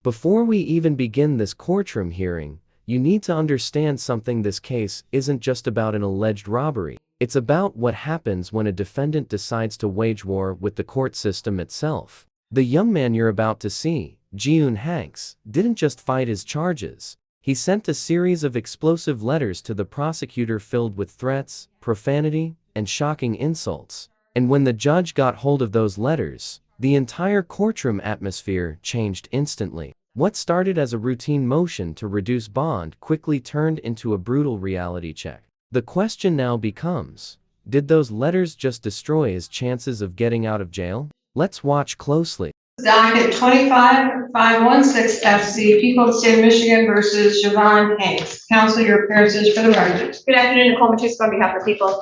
Before we even begin this courtroom hearing, you need to understand something. This case isn't just about an alleged robbery. It's about what happens when a defendant decides to wage war with the court system itself. The young man you're about to see, Ji-Hoon Hanks, didn't just fight his charges. He sent a series of explosive letters to the prosecutor filled with threats, profanity, and shocking insults. And when the judge got hold of those letters, the entire courtroom atmosphere changed instantly. What started as a routine motion to reduce bond quickly turned into a brutal reality check. The question now becomes, did those letters just destroy his chances of getting out of jail? Let's watch closely. Docket 25516 FC, People of the State of Michigan versus Siobhan Hanks. Counsel, your appearances for the record. Good afternoon, Nicole Matuska on behalf of the people.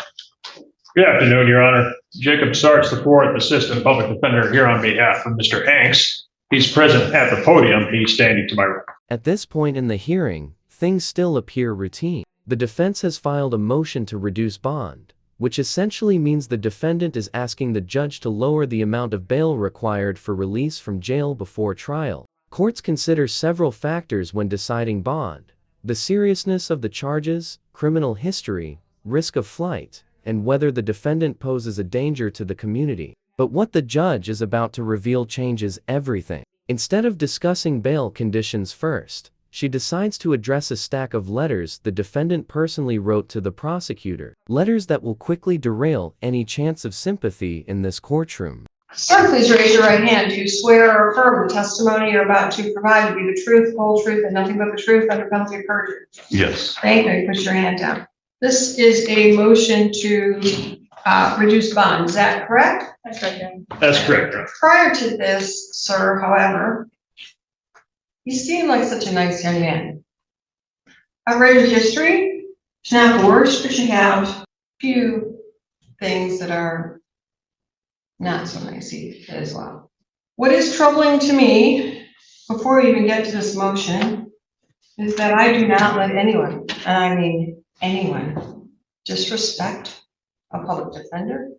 Good afternoon, Your Honor. Jacob Sarks, the fourth assistant public defender, here on behalf of Mr. Hanks. He's present at the podium. He's standing to my right. At this point in the hearing, things still appear routine. The defense has filed a motion to reduce bond, which essentially means the defendant is asking the judge to lower the amount of bail required for release from jail before trial. Courts consider several factors when deciding bond: the seriousness of the charges, criminal history, risk of flight, and whether the defendant poses a danger to the community. But what the judge is about to reveal changes everything. Instead of discussing bail conditions first, she decides to address a stack of letters the defendant personally wrote to the prosecutor, letters that will quickly derail any chance of sympathy in this courtroom. Sir, please raise your right hand. Do you swear or affirm the testimony you're about to provide to be the truth, whole truth, and nothing but the truth under penalty of perjury? Yes. Thank you. Put your hand down. This is a motion to reduce bond. Is that correct? That's right, Jen. That's correct, Your Honor. Prior to this, sir, however, you seem like such a nice young man. I've read your history. It's not the worst, but you have a few things that are not so nice as well. What is troubling to me, before we even get to this motion, is that I do not let anyone, and I mean anyone, disrespect a public defender,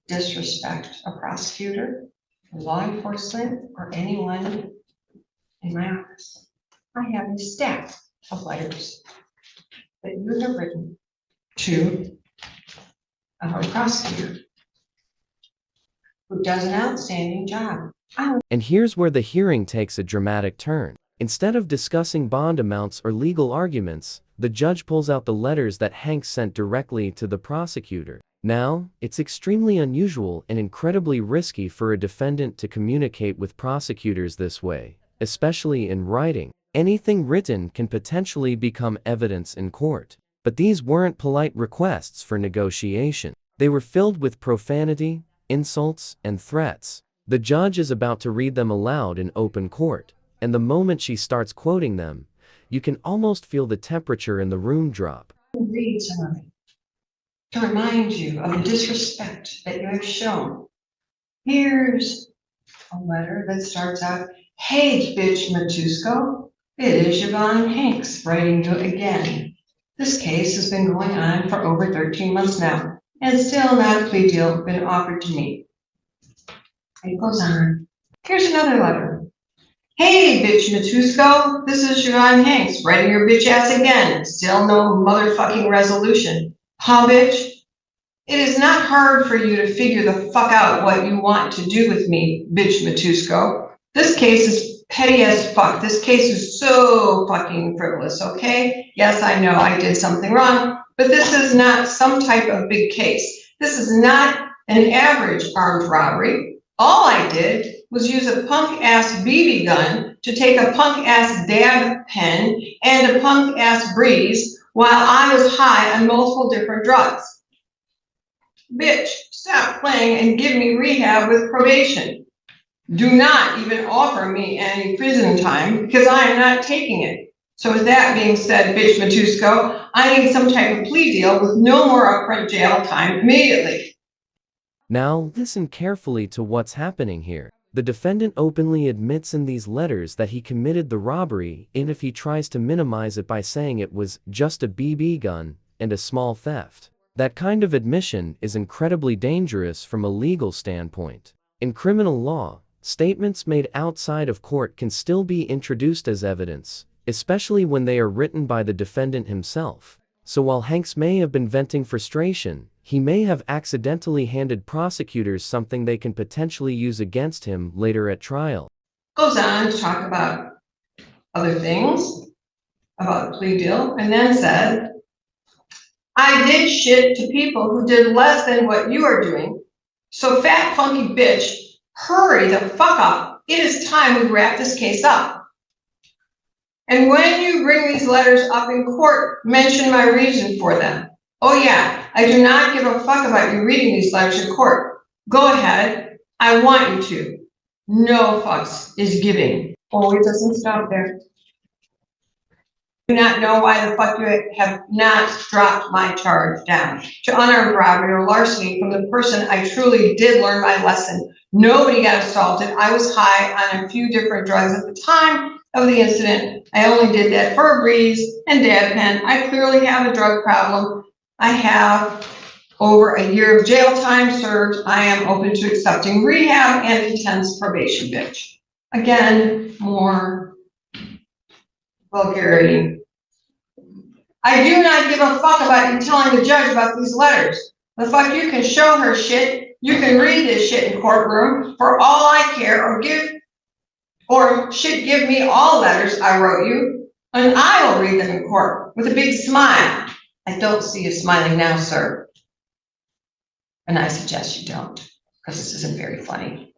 disrespect a prosecutor, law enforcement, or anyone in my office. I have a stack of letters that you have written to our prosecutor, who does an outstanding job. And here's where the hearing takes a dramatic turn. Instead of discussing bond amounts or legal arguments, the judge pulls out the letters that Hanks sent directly to the prosecutor. Now, it's extremely unusual and incredibly risky for a defendant to communicate with prosecutors this way, especially in writing. Anything written can potentially become evidence in court. But these weren't polite requests for negotiation. They were filled with profanity, insults, and threats. The judge is about to read them aloud in open court, and the moment she starts quoting them, you can almost feel the temperature in the room drop. Read some of it to remind you of the disrespect that you have shown. Here's a letter that starts out, "Hey, bitch Matusko, it is Siobhan Hanks writing to again. This case has been going on for over 13 months now, and still not a plea deal been offered to me." It goes on. Here's another letter. "Hey, bitch Matusko, this is Siobhan Hanks writing your bitch ass again. Still no motherfucking resolution. Huh, bitch? It is not hard for you to figure the fuck out what you want to do with me, bitch Matusko. This case is petty as fuck. This case is so fucking frivolous, okay? Yes, I know I did something wrong, but this is not some type of big case. This is not an average armed robbery. All I did was use a punk-ass BB gun to take a punk-ass dab pen and a punk-ass breeze while I was high on multiple different drugs. Bitch, stop playing and give me rehab with probation. Do not even offer me any prison time because I am not taking it. So with that being said, bitch Matusko, I need some type of plea deal with no more upfront jail time immediately." Now, listen carefully to what's happening here. The defendant openly admits in these letters that he committed the robbery, even if he tries to minimize it by saying it was just a BB gun and a small theft. That kind of admission is incredibly dangerous from a legal standpoint. In criminal law, Statements made outside of court can still be introduced as evidence, especially when they are written by the defendant himself. So while Hanks may have been venting frustration, he may have accidentally handed prosecutors something they can potentially use against him later at trial. Goes on to talk about other things, about the plea deal, and then said, I did shit to people who did less than what you are doing. So fat, funky bitch, hurry the fuck up. It is time we wrap this case up. And when you bring these letters up in court, mention my reason for them. Oh yeah, I do not give a fuck about you reading these letters in court. Go ahead, I want you to. No fucks is giving. Oh, it doesn't stop there. Do not know why the fuck you have not dropped my charge down to unarmed robbery or larceny from the person I truly did learn my lesson. Nobody got assaulted. I was high on a few different drugs at the time of the incident. I only did that for a breeze and dab pen. I clearly have a drug problem. I have over a year of jail time served. I am open to accepting rehab and intense probation, bitch. Again, more vulgarity. I do not give a fuck about you telling the judge about these letters. The fuck you can show her shit. You can read this shit in courtroom for all I care, or give me all letters I wrote you, and I will read them in court with a big smile. I don't see you smiling now, sir. And I suggest you don't, because this isn't very funny.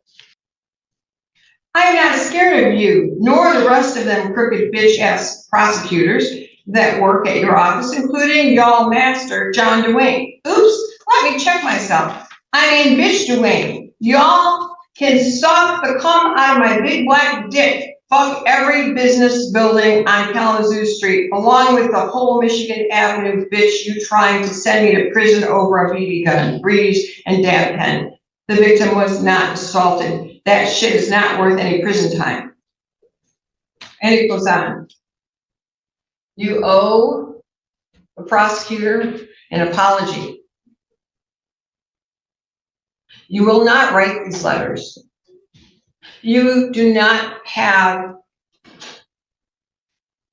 I am not scared of you, nor the rest of them crooked bitch-ass prosecutors that work at your office, including y'all master, John Dwayne. Oops, let me check myself. I mean, bitch Dwayne. Y'all can suck the cum out of my big black dick. Fuck every business building on Kalamazoo Street, along with the whole Michigan Avenue bitch you trying to send me to prison over a BB gun, breeze, and dab pen. The victim was not assaulted. That shit is not worth any prison time. And it goes on. You owe the prosecutor an apology. You will not write these letters. You do not have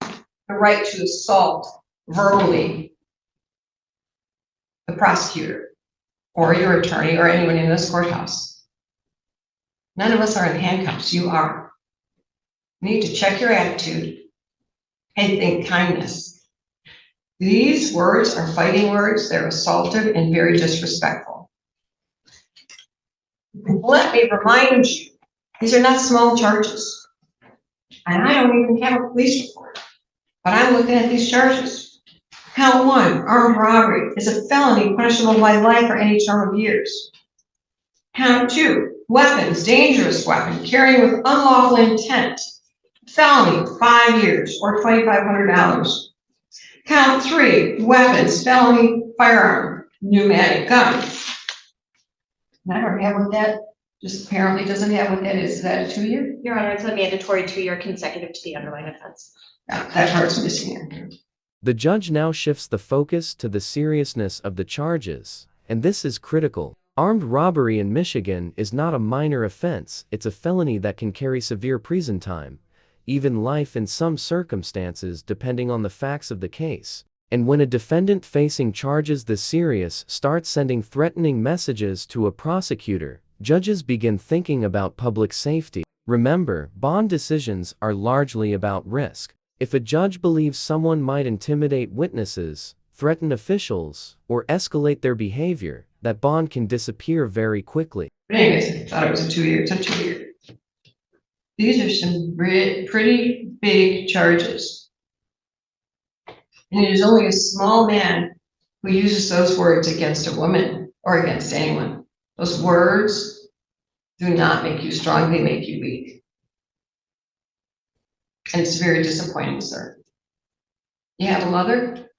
the right to assault verbally the prosecutor or your attorney or anyone in this courthouse. None of us are in handcuffs. You are. You need to check your attitude and think kindness. These words are fighting words. They're assaultive and very disrespectful. Let me remind you, these are not small charges. And I don't even have a police report, but I'm looking at these charges. Count 1, armed robbery, is a felony punishable by life or any term of years. Count 2, weapons, dangerous weapon, carrying with unlawful intent, felony, 5 years or $2,500. Count 3, weapons, felony, firearm, pneumatic gun. And I don't have what that just apparently doesn't have what that is. Is that a 2-year? Your Honor, it's a mandatory 2-year consecutive to the underlying offense. That part's missing here. The judge now shifts the focus to the seriousness of the charges, and this is critical. Armed robbery in Michigan is not a minor offense. It's a felony that can carry severe prison time, even life in some circumstances depending on the facts of the case. And when a defendant facing charges this serious starts sending threatening messages to a prosecutor, judges begin thinking about public safety. Remember, bond decisions are largely about risk. If a judge believes someone might intimidate witnesses, threaten officials, or escalate their behavior, that bond can disappear very quickly. But anyways, I thought it was a 2-year. It's a 2-year. These are some pretty big charges. And it is only a small man who uses those words against a woman or against anyone. Those words do not make you strong, they make you weak. And it's very disappointing, sir. You have a mother?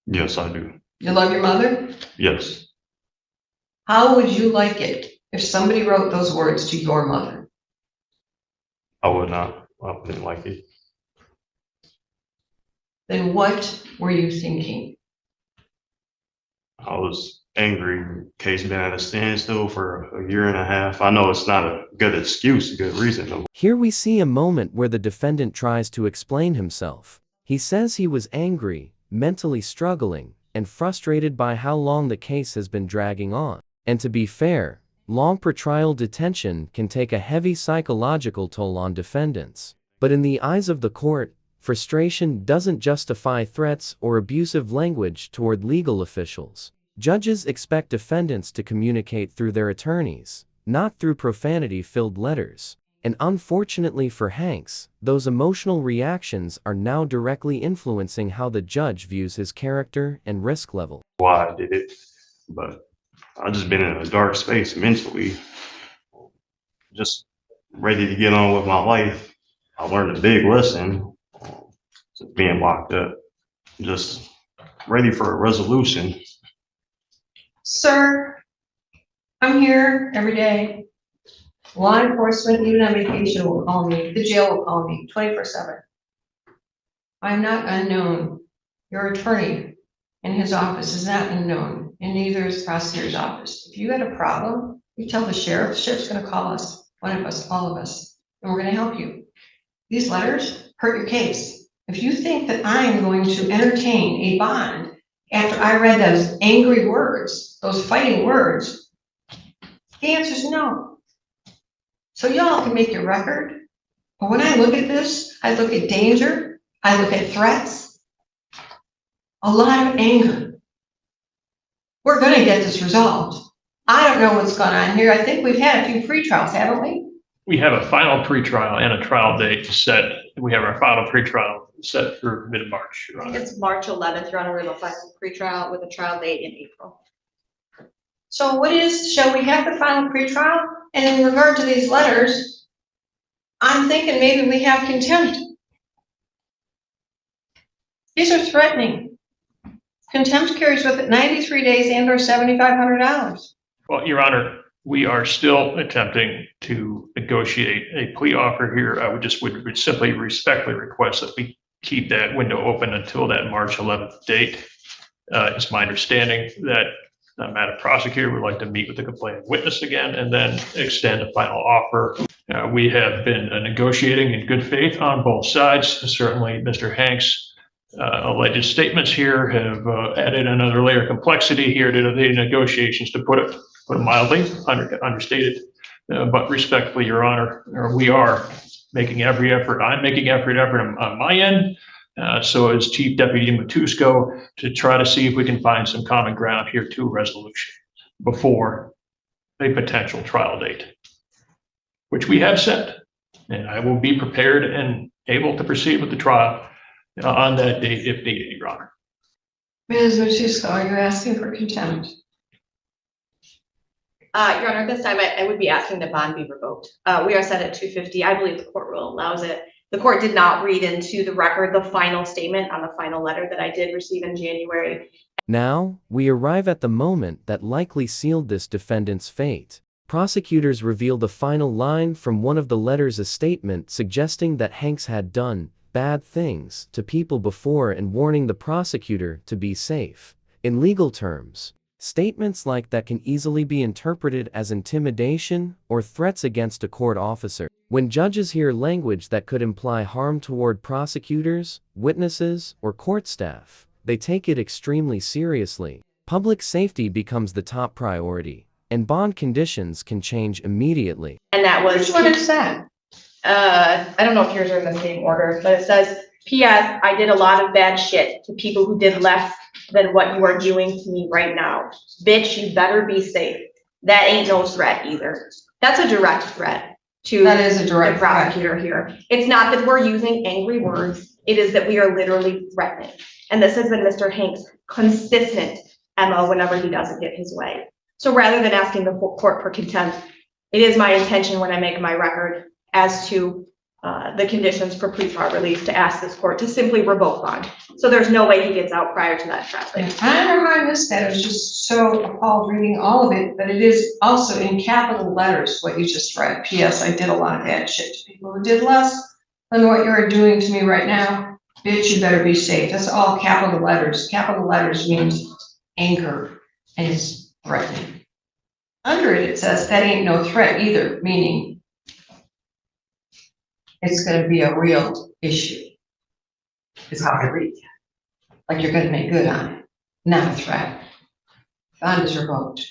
Yes, I do. You love your mother? Yes. How would you like it if somebody wrote those words to your mother? I would not. I wouldn't like it. Then what were you thinking? I was angry. Case been at a standstill for a year and a half. I know it's not a good excuse, a good reason though. Here we see a moment where the defendant tries to explain himself. He says he was angry, mentally struggling, and frustrated by how long the case has been dragging on. And to be fair, long pretrial detention can take a heavy psychological toll on defendants. But in the eyes of the court, frustration doesn't justify threats or abusive language toward legal officials. Judges expect defendants to communicate through their attorneys, not through profanity-filled letters. And unfortunately for Hanks, those emotional reactions are now directly influencing how the judge views his character and risk level. Why I did it, but I just been in a dark space mentally, just ready to get on with my life. I learned a big lesson since being locked up, just ready for a resolution. Sir, I'm here every day. Law enforcement, even on vacation, will call me. The jail will call me 24/7. I'm not unknown. Your attorney in his office is not unknown, and neither is the prosecutor's office. If you had a problem, you tell the sheriff. The sheriff's going to call us, one of us, all of us, and we're going to help you. These letters hurt your case. If you think that I am going to entertain a bond after I read those angry words, those fighting words, the answer is no. So y'all can make your record, but when I look at this, I look at danger, I look at threats, a lot of anger. We're gonna get this resolved. I don't know what's going on here. I think we've had a few pretrials, haven't we? We have a final pretrial and a trial date set. We have our final pretrial set for mid-March, Your Honor. It's March 11th, Your Honor. We have a final pretrial with a trial date in April. So shall we have the final pretrial? And in regard to these letters, I'm thinking maybe we have contempt. These are threatening. Contempt carries with it 93 days and or $7,500. Well, Your Honor, we are still attempting to negotiate a plea offer here. I would simply respectfully request that we keep that window open until that March 11th date. It's my understanding that Madam Prosecutor would like to meet with the complaining witness again and then extend a final offer. We have been negotiating in good faith on both sides. Certainly, Mr. Hanks' alleged statements here have added another layer of complexity here to the negotiations, to put it mildly, understated. But respectfully, Your Honor, we are making every effort. I'm making every effort on my end. So is Chief Deputy Matusko, to try to see if we can find some common ground here to resolution before a potential trial date, which we have set. And I will be prepared and able to proceed with the trial on that date if needed, Your Honor. Ms. Matusko, are you asking for contempt? Your Honor, this time I would be asking the bond be revoked. We are set at $250. I believe the court rule allows it. The court did not read into the record the final statement on the final letter that I did receive in January. Now, we arrive at the moment that likely sealed this defendant's fate. Prosecutors reveal the final line from one of the letters, a statement suggesting that Hanks had done bad things to people before and warning the prosecutor to be safe. In legal terms, statements like that can easily be interpreted as intimidation or threats against a court officer. When judges hear language that could imply harm toward prosecutors, witnesses, or court staff, they take it extremely seriously. Public safety becomes the top priority, and bond conditions can change immediately. And that was— Which one is that? I don't know if yours are in the same order, but it says, P.S. I did a lot of bad shit to people who did less than what you are doing to me right now. Bitch, you better be safe. That ain't no threat either. That's a direct threat to That is a direct the prosecutor here. It's not that we're using angry words. It is that we are literally threatening. And this has been Mr. Hanks' consistent MO whenever he doesn't get his way. So rather than asking the court for contempt, it is my intention when I make my record as to the conditions for pretrial release to ask this court to simply revoke bond. So there's no way he gets out prior to that trial date. I don't know how I missed that. I was just so appalled reading all of it, but it is also in capital letters what you just read. P.S. I did a lot of bad shit to people who did less than what you're doing to me right now. Bitch, you better be safe. That's all capital letters. Capital letters means anger and it's threatening. Under it, it says that ain't no threat either, meaning it's gonna be a real issue, is how I read that. Like you're gonna make good on it, not a threat. Bond is revoked.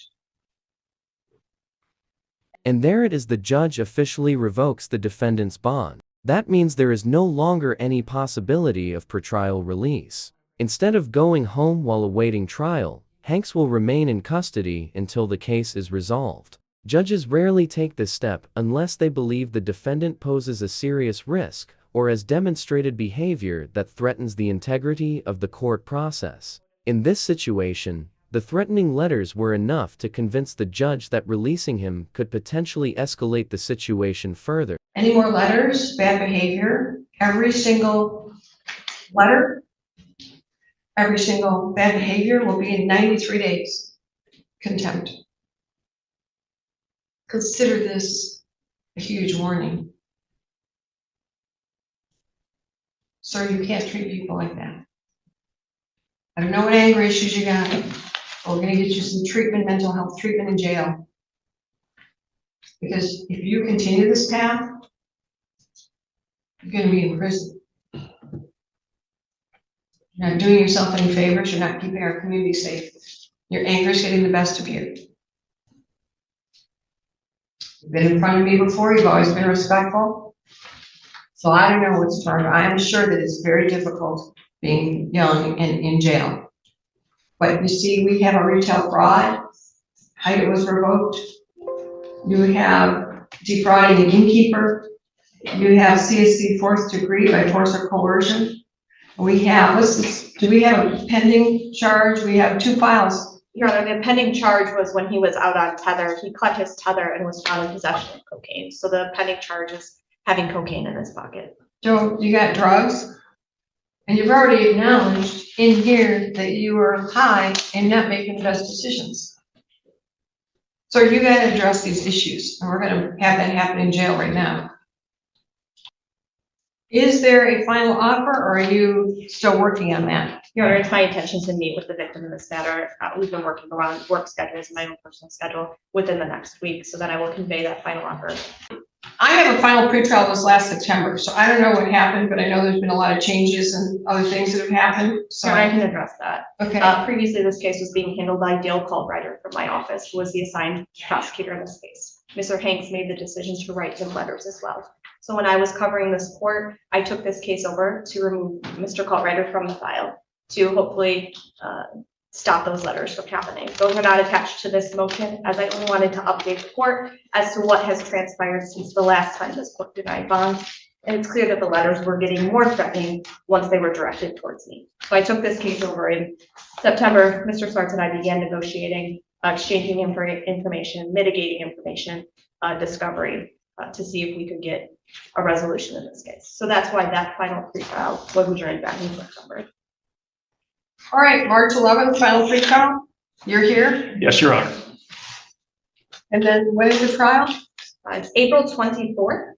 And there it is, the judge officially revokes the defendant's bond. That means there is no longer any possibility of pretrial release. Instead of going home while awaiting trial, Hanks will remain in custody until the case is resolved. Judges rarely take this step unless they believe the defendant poses a serious risk or has demonstrated behavior that threatens the integrity of the court process. In this situation, the threatening letters were enough to convince the judge that releasing him could potentially escalate the situation further. Any more letters, bad behavior, every single letter, every single bad behavior will be in 93 days. Contempt. Consider this a huge warning. Sir, you can't treat people like that. I don't know what anger issues you got. We're gonna get you some treatment, mental health treatment in jail. Because if you continue this path, you're gonna be in prison. You're not doing yourself any favors, you're not keeping our community safe. Your anger is getting the best of you. You've been in front of me before, you've always been respectful. So I don't know what's harder. I am sure that it's very difficult being young and in jail. But you see, we have a retail fraud, height was revoked. You have defrauding an innkeeper. You have CSC fourth degree by force or coercion. We have, do we have a pending charge? We have 2 files. Your Honor, the pending charge was when he was out on tether. He cut his tether and was found in possession of cocaine. So the pending charge is having cocaine in his pocket. Joe, you got drugs? And you've already acknowledged in here that you were high and not making the best decisions. So you gotta address these issues, and we're gonna have that happen in jail right now. Is there a final offer, or are you still working on that? Your Honor, it's my intention to meet with the victim in this matter. We've been working around work schedules and my own personal schedule within the next week, so that I will convey that final offer. I have a final pretrial this last September, so I don't know what happened, but I know there's been a lot of changes and other things that have happened, so. Your Honor, I can address that. Okay. Previously, this case was being handled by Dale Caldwrighter from my office, who was the assigned prosecutor in this case. Mr. Hanks made the decision to write him letters as well. So when I was covering this court, I took this case over to remove Mr. Caldwrighter from the file to hopefully stop those letters from happening. Those are not attached to this motion, as I only wanted to update the court as to what has transpired since the last time this court denied bond. And it's clear that the letters were getting more threatening once they were directed towards me. So I took this case over in September. Mr. Sartz and I began negotiating, exchanging information, mitigating information, discovery, to see if we could get a resolution in this case. So that's why that final pretrial was adjourned back in September. All right, March 11th, final pretrial. You're here? Yes, Your Honor. And then when is the trial? It's April 24th.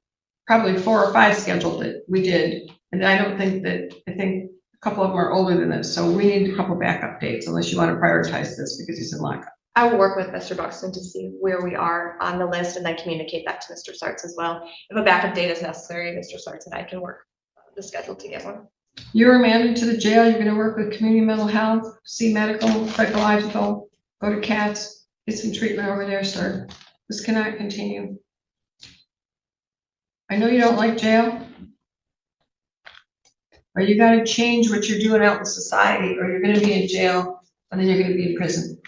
Probably 4 or 5 scheduled that we did. And I don't think that, I think a couple of them are older than this. So we need a couple backup dates unless you want to prioritize this because he's in lockup. I will work with Mr. Buxton to see where we are on the list and then communicate that to Mr. Sartz as well. If a backup date is necessary, Mr. Sartz and I can work the schedule to get one. You're remanded to the jail. You're going to work with community mental health, see medical, psychological, go to CATS, get some treatment over there, sir. This cannot continue. I know you don't like jail, but you got to change what you're doing out in society, or you're going to be in jail and then you're going to be in prison.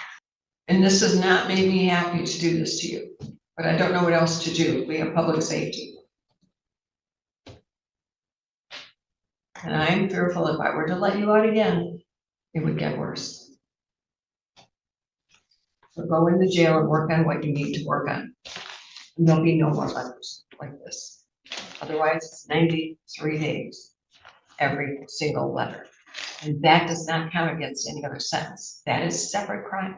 And this does not make me happy to do this to you, but I don't know what else to do. We have public safety. And I'm fearful if I were to let you out again, it would get worse. So go into jail and work on what you need to work on. And there'll be no more letters like this. Otherwise, it's 93 days, every single letter. And that does not count against any other sentence. That is separate crime.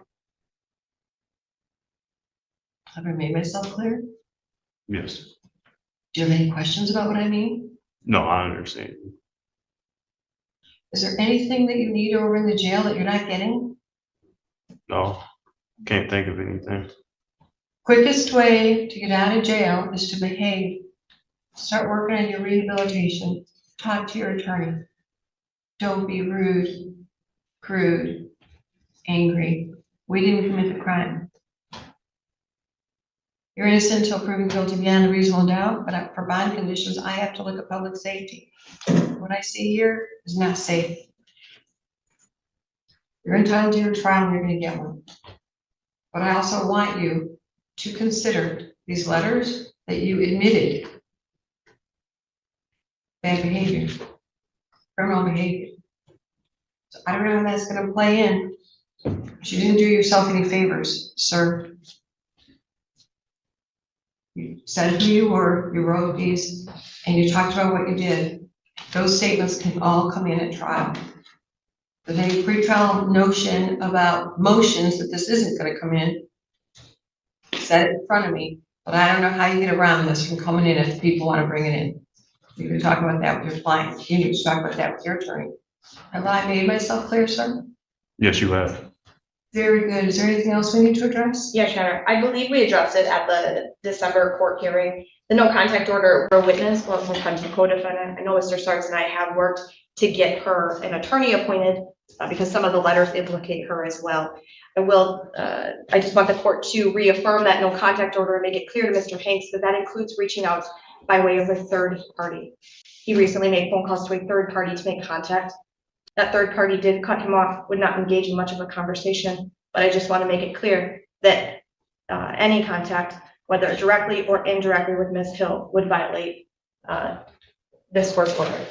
Have I made myself clear? Yes. Do you have any questions about what I mean? No, I understand. Is there anything that you need over in the jail that you're not getting? No. Can't think of anything. Quickest way to get out of jail is to behave. Start working on your rehabilitation. Talk to your attorney. Don't be rude, crude, angry. We didn't commit the crime. You're innocent until proven guilty beyond a reasonable doubt, but for bond conditions, I have to look at public safety. What I see here is not safe. You're entitled to your trial and you're gonna get one. But I also want you to consider these letters that you admitted bad behavior, criminal behavior. So I don't know how that's gonna play in, but you didn't do yourself any favors, sir. You said who you were, you wrote these, and you talked about what you did. Those statements can all come in at trial. But any pretrial notion about motions that this isn't gonna come in, set it in front of me, but I don't know how you get around this from coming in if people wanna bring it in. You can talk about that with your client, you need to talk about that with your attorney. Have I made myself clear, sir? Yes, you have. Very good. Is there anything else we need to address? Yeah, Sharon, I believe we addressed it at the December court hearing. The no contact order for a witness or sometimes the co-defendant. I know Mr. Starks and I have worked to get her an attorney appointed because some of the letters implicate her as well. I just want the court to reaffirm that no contact order and make it clear to Mr. Hanks that that includes reaching out by way of a third party. He recently made phone calls to a third party to make contact. That third party did cut him off, would not engage in much of a conversation, but I just want to make it clear that any contact, whether directly or indirectly with Ms. Hill, would violate this court's order.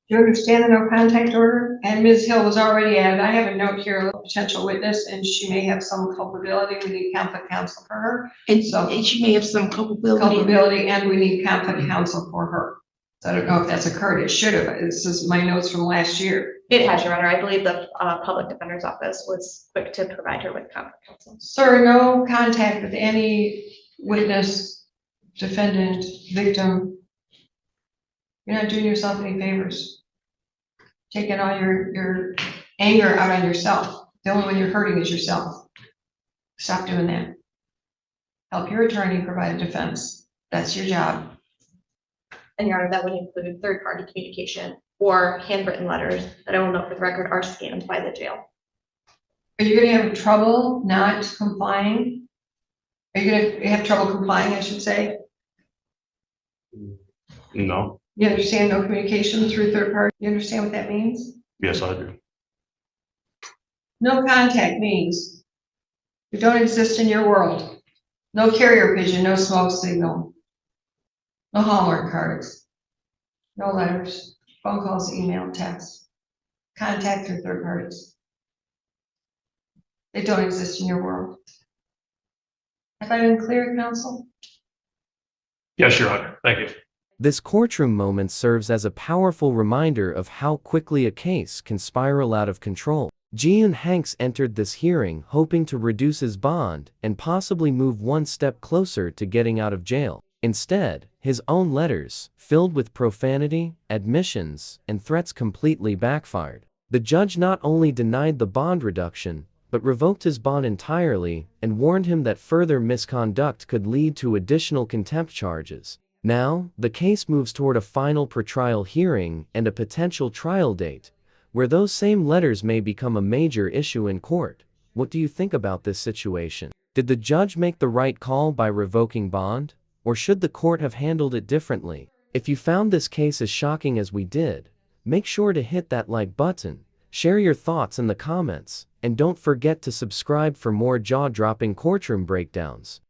Do you understand the no contact order? And Ms. Hill was already added. I have a note here, a potential witness, and she may have some culpability. We need conflict counsel for her. And So- and she may have some culpability. And we need conflict counsel for her. So I don't know if that's occurred. It should have. This is my notes from last year. It has, Your Honor. I believe the public defender's office was quick to provide her with conflict counsel. Sir, no contact with any witness, defendant, victim. You're not doing yourself any favors. Taking all your anger out on yourself. The only one you're hurting is yourself. Stop doing that. Help your attorney provide a defense. That's your job. And Your Honor, that would include third-party communication or handwritten letters that I will note for the record are scanned by the jail. Are you gonna have trouble not complying? Are you gonna have trouble complying, I should say? No. You understand no communication through third party? You understand what that means? Yes, I do. No contact means you don't exist in your world. No carrier pigeon, no smoke signal. No Hallmark cards. No letters, phone calls, email, text. Contact through third parties. They don't exist in your world. Have I been clear, counsel? Yes, Your Honor. Thank you. This courtroom moment serves as a powerful reminder of how quickly a case can spiral out of control. Gian Hanks entered this hearing hoping to reduce his bond and possibly move one step closer to getting out of jail. Instead, his own letters, filled with profanity, admissions, and threats completely backfired. The judge not only denied the bond reduction, but revoked his bond entirely and warned him that further misconduct could lead to additional contempt charges. Now, the case moves toward a final pretrial hearing and a potential trial date, where those same letters may become a major issue in court. What do you think about this situation? Did the judge make the right call by revoking bond? Or should the court have handled it differently? If you found this case as shocking as we did, make sure to hit that like button, share your thoughts in the comments, and don't forget to subscribe for more jaw-dropping courtroom breakdowns.